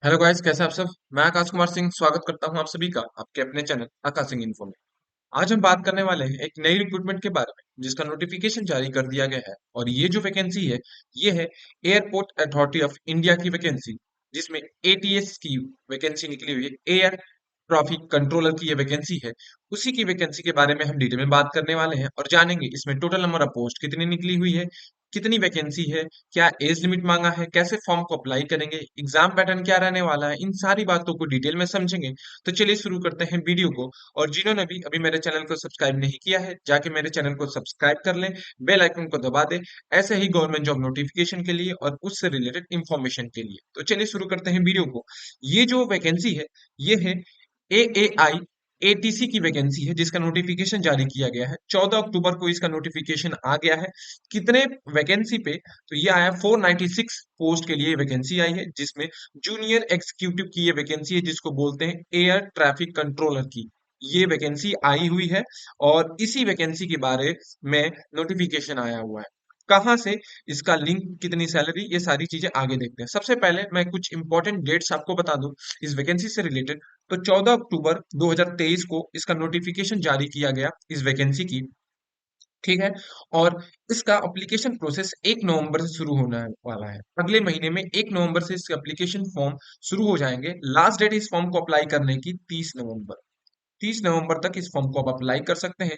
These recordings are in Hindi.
हेलो गाइस, कैसे आप सब। मैं आकाश कुमार सिंह स्वागत करता हूं आप सभी का आपके अपने चैनल आकाश सिंह इन्फो में। आज हम बात करने वाले हैं एक नई रिक्रूटमेंट के बारे में जिसका नोटिफिकेशन जारी कर दिया गया है। और ये जो वैकेंसी है ये है एयरपोर्ट अथॉरिटी ऑफ इंडिया की वैकेंसी, जिसमें एटीएस की वैकेंसी निकली हुई है। एयर ट्रैफिक कंट्रोलर की ये वैकेंसी है। उसी की वैकेंसी के बारे में हम डिटेल में बात करने वाले हैं और जानेंगे इसमें टोटल नंबर ऑफ पोस्ट कितनी निकली हुई है, कितनी वैकेंसी है, क्या एज लिमिट मांगा है, कैसे फॉर्म को अप्लाई करेंगे, एग्जाम पैटर्न क्या रहने वाला है। इन सारी बातों को डिटेल में समझेंगे। तो चलिए शुरू करते हैं वीडियो को। और जिन्होंने भी अभी मेरे चैनल को सब्सक्राइब नहीं किया है, जाके मेरे चैनल को सब्सक्राइब कर लें, बेल आइकन को दबा दें, ऐसे ही गवर्नमेंट जॉब नोटिफिकेशन के लिए और उससे रिलेटेड इंफॉर्मेशन के लिए। तो चलिए शुरू करते हैं वीडियो को। ये जो वैकेंसी है ये है एएआई एटीसी की वैकेंसी है, जिसका नोटिफिकेशन जारी किया गया है। 14 अक्टूबर को इसका नोटिफिकेशन आ गया है। कितने वैकेंसी पे, तो ये आया 496 पोस्ट के लिए वैकेंसी आई है, जिसमें जूनियर एग्जीक्यूटिव की ये वैकेंसी है, जिसको बोलते हैं एयर ट्रैफिक कंट्रोलर की ये वैकेंसी आई हुई है। और इसी वैकेंसी के बारे में नोटिफिकेशन आया हुआ है। कहाँ से, इसका लिंक, कितनी सैलरी, ये सारी चीजें आगे देखते हैं। सबसे पहले मैं कुछ इंपॉर्टेंट डेट्स आपको बता दूं इस वैकेंसी से रिलेटेड। तो 14 अक्टूबर 2023 को इसका नोटिफिकेशन जारी किया गया इस वैकेंसी की। ठीक है। और इसका एप्लीकेशन प्रोसेस 1 नवंबर से शुरू होने वाला है। अगले महीने में 1 नवंबर से इसके एप्लीकेशन फॉर्म शुरू हो जाएंगे। लास्ट डेट इस फॉर्म को अप्लाई करने की 30 नवंबर। 30 नवंबर तक इस फॉर्म को आप अप्लाई कर सकते हैं।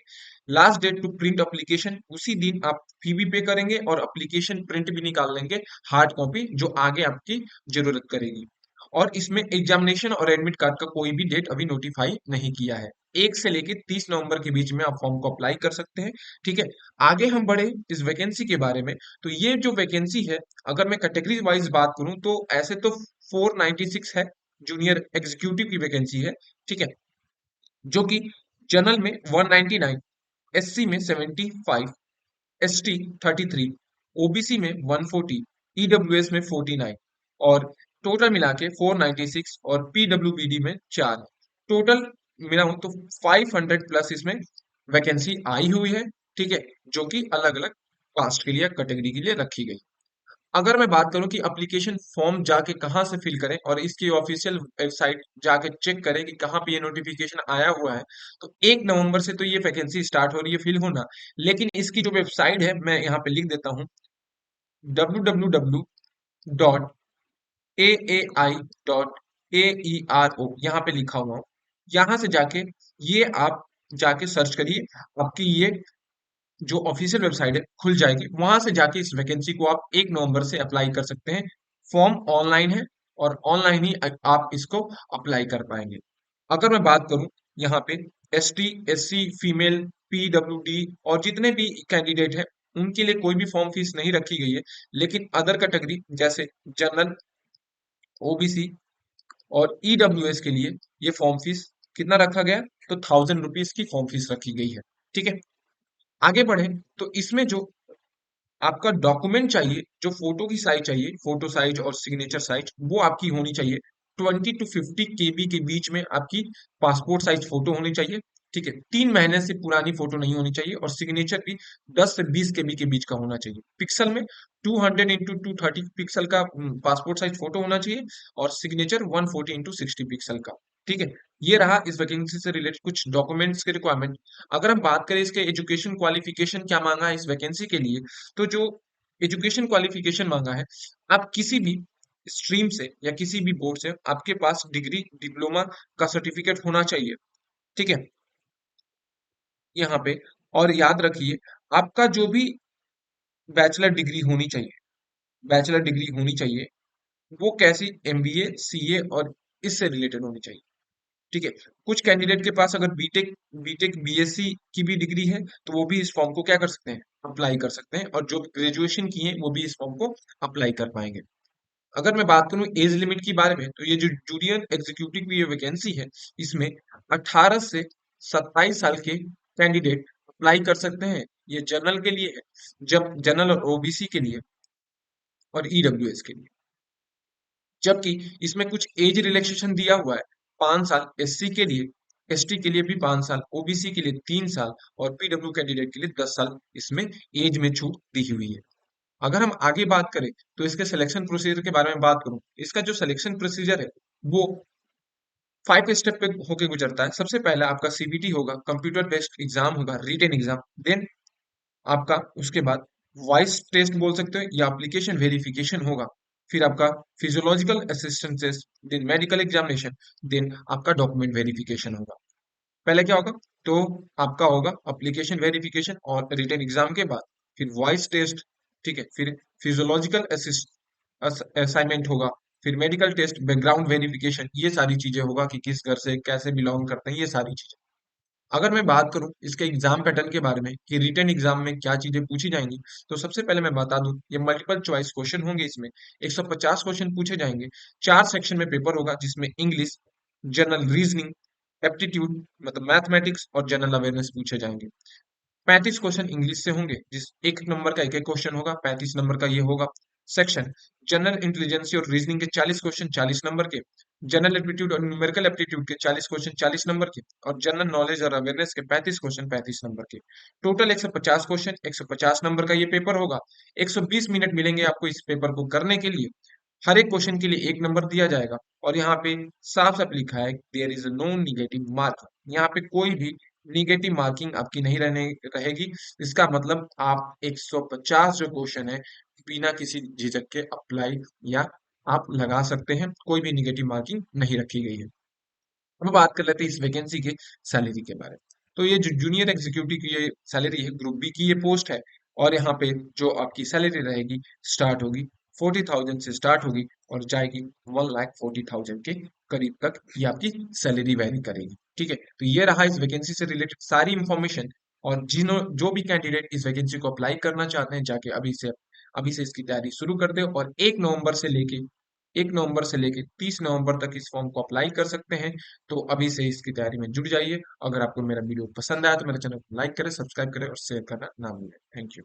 Last date to print application, उसी दिन आप फी भी पे करेंगे और एप्लीकेशन प्रिंट भी निकाल लेंगे, हार्ड कॉपी, जो आगे आपकी जरूरत करेगी। और इसमें एग्जामिनेशन और एडमिट कार्ड का कोई भी डेट अभी नोटिफाई नहीं किया है। 1 से लेके 30 नवंबर के बीच में आप फॉर्म को अप्लाई कर सकते हैं। ठीक है। आगे हम बढ़े इस वैकेंसी के बारे में। तो ये जो वैकेंसी है, अगर मैं कैटेगरी वाइज बात करूं तो ऐसे तो 496 है, जूनियर एग्जीक्यूटिव की वैकेंसी है। ठीक है। जो कि जनरल में 199, एससी में 75, एसटी 33, ओबीसी में 140, ईडब्ल्यूएस में 49, और टोटल मिला के 496, और पीडब्ल्यूबीडी में 4। टोटल मिलाऊं तो 500 प्लस इसमें वैकेंसी आई हुई है। ठीक है। जो कि अलग अलग कास्ट के लिए, कैटेगरी के लिए रखी गई। अगर मैं बात करूं कि एप्लीकेशन फॉर्म जाके कहाँ से फिल करें और इसकी ऑफिशियल वेबसाइट जाके चेक करें कि कहाँ पे ये नोटिफिकेशन आया हुआ है, तो 1 नवंबर से तो ये वैकेंसी स्टार्ट हो रही है फिल होना। लेकिन इसकी जो वेबसाइट है मैं यहाँ पे लिख देता हूँ, www.aai.aero, यहाँ पे लिखा हुआ हूँ। यहाँ से जाके ये आप जाके सर्च करिए, आपकी ये जो ऑफिशियल वेबसाइट है खुल जाएगी। वहां से जाके इस वैकेंसी को आप 1 नवंबर से अप्लाई कर सकते हैं। फॉर्म ऑनलाइन है और ऑनलाइन ही आप इसको अप्लाई कर पाएंगे। अगर मैं बात करूं यहाँ पे S T, S C, female, PWD और जितने भी कैंडिडेट हैं, उनके लिए कोई भी फॉर्म फीस नहीं रखी गई है। लेकिन अदर कैटेगरी जैसे जनरल, ओबीसी और ईडब्ल्यूएस के लिए ये फॉर्म फीस कितना रखा गया, तो 1000 रुपीज की फॉर्म फीस रखी गई है। ठीक है। आगे बढ़े तो इसमें जो आपका डॉक्यूमेंट चाहिए, जो फोटो की साइज चाहिए, फोटो साइज और सिग्नेचर साइज, वो आपकी होनी चाहिए 20 to 50 KB के बीच में। आपकी पासपोर्ट साइज फोटो होनी चाहिए। ठीक है। 3 महीने से पुरानी फोटो नहीं होनी चाहिए। और सिग्नेचर भी 10 से 20 KB के बीच का होना चाहिए। पिक्सल में 200 x 230 पिक्सल का पासपोर्ट साइज फोटो होना चाहिए। और सिग्नेचर 140 x 60 पिक्सल का। ठीक है। ये रहा इस वैकेंसी से रिलेटेड कुछ डॉक्यूमेंट्स के रिक्वायरमेंट। अगर हम बात करें इसके एजुकेशन क्वालिफिकेशन क्या मांगा है इस वैकेंसी के लिए, तो जो एजुकेशन क्वालिफिकेशन मांगा है, आप किसी भी स्ट्रीम से या किसी भी बोर्ड से आपके पास डिग्री, डिप्लोमा का सर्टिफिकेट होना चाहिए। ठीक है। यहाँ पे, और याद रखिए, आपका जो भी बैचलर डिग्री होनी चाहिए, बैचलर डिग्री होनी चाहिए, वो कैसी, एमबीए, सीए और इससे रिलेटेड होनी चाहिए। ठीक है। कुछ कैंडिडेट के पास अगर बीटेक, बीएससी की भी डिग्री है, तो वो भी इस फॉर्म को क्या कर सकते हैं, अप्लाई कर सकते हैं। और जो ग्रेजुएशन की है वो भी इस फॉर्म को अप्लाई कर पाएंगे। अगर मैं बात करूं एज लिमिट के बारे में, तो ये जो जूनियर एग्जीक्यूटिव की ये वैकेंसी है, इसमें 18 से 27 साल के कैंडिडेट अप्लाई कर सकते हैं। ये जनरल के लिए है, जब जनरल और ओबीसी के लिए और ईडब्ल्यूएस के लिए। जबकि इसमें कुछ एज रिलैक्सेशन दिया हुआ है। 5 साल एससी के लिए, एसटी के लिए भी 5 साल, ओबीसी के लिए 3 साल और पीडब्ल्यू कैंडिडेट के लिए 10 साल इसमें एज में छूट दी हुई है। अगर हम आगे बात करें तो इसके सिलेक्शन प्रोसीजर के बारे में बात करूं, इसका जो सिलेक्शन प्रोसीजर है वो 5 स्टेप पे होके गुजरता है। सबसे पहले आपका सीबीटी होगा, कंप्यूटर बेस्ड एग्जाम होगा, रिटन एग्जाम। देन आपका उसके बाद वॉइस टेस्ट बोल सकते हो या एप्लीकेशन वेरिफिकेशन होगा। फिर आपका physiological assistant test, then medical examination, then आपका डॉक्यूमेंट वेरिफिकेशन होगा। पहले क्या होगा, तो आपका होगा एप्लीकेशन वेरिफिकेशन और रिटन एग्जाम के बाद फिर वॉइस टेस्ट, ठीक है, फिर फिजियोलॉजिकल असाइनमेंट होगा, फिर मेडिकल टेस्ट, बैकग्राउंड वेरिफिकेशन, ये सारी चीजें होगा कि किस घर से कैसे बिलोंग करते हैं, ये सारी चीजें। अगर मैं बात करूं इसके एग्जाम पैटर्न के बारे में कि रिटन एग्जाम में क्या चीजें पूछी जाएंगी, तो सबसे पहले मैं बता दूं ये मल्टीपल चॉइस क्वेश्चन होंगे। इसमें 150 क्वेश्चन पूछे जाएंगे। 4 सेक्शन में पेपर होगा जिसमें इंग्लिश, जनरल रीजनिंग, एप्टीट्यूड मतलब मैथमेटिक्स और जनरल अवेयरनेस पूछे जाएंगे। 35 क्वेश्चन इंग्लिश से होंगे, जिस एक नंबर का एक एक क्वेश्चन होगा, 35 नंबर का ये होगा सेक्शन। जनरल इंटेलिजेंस और रीजनिंग के 40 क्वेश्चन 40 नंबर के, जनरल एप्टीट्यूड और न्यूमेरिकल एप्टीट्यूड के 40 क्वेश्चन 40 नंबर के, और जनरल नॉलेज और अवेयरनेस के 35 क्वेश्चन 35 नंबर के। टोटल 150 क्वेश्चन, 150 नंबर का ये पेपर होगा। 120 मिनट मिलेंगे आपको इस पेपर को करने के लिए। हर एक क्वेश्चन के लिए 1 नंबर दिया जाएगा। और यहाँ पे साफ साफ लिखा है there is no negative mark. यहाँ पे कोई भी निगेटिव मार्किंग आपकी नहीं रहने रहेगी। इसका मतलब आप 150 जो क्वेश्चन है बिना किसी झिझक के अप्लाई या आप लगा सकते हैं, कोई भी निगेटिव मार्किंग नहीं रखी गई है। अब बात कर लेते हैं इस वैकेंसी के सैलरी के बारे में। तो ये जो जूनियर एग्जीक्यूटिव की ये सैलरी है, ग्रुप बी की ये पोस्ट है। और यहाँ पे जो आपकी सैलरी रहेगी स्टार्ट होगी 40,000 से स्टार्ट होगी और जाएगी 1,40,000 के करीब तक ये आपकी सैलरी वैरी करेगी। ठीक है, तो ये रहा इस वैकेंसी से रिलेटेड सारी इंफॉर्मेशन। और जिन्हों जो भी कैंडिडेट इस वैकेंसी को अप्लाई करना चाहते हैं जाके अभी से इसकी तैयारी शुरू कर दे। और 1 नवंबर से लेके 30 नवंबर तक इस फॉर्म को अप्लाई कर सकते हैं। तो अभी से इसकी तैयारी में जुट जाइए। अगर आपको मेरा वीडियो पसंद आया तो मेरे चैनल को लाइक करें, सब्सक्राइब करें और शेयर करना ना भूलें। Thank you.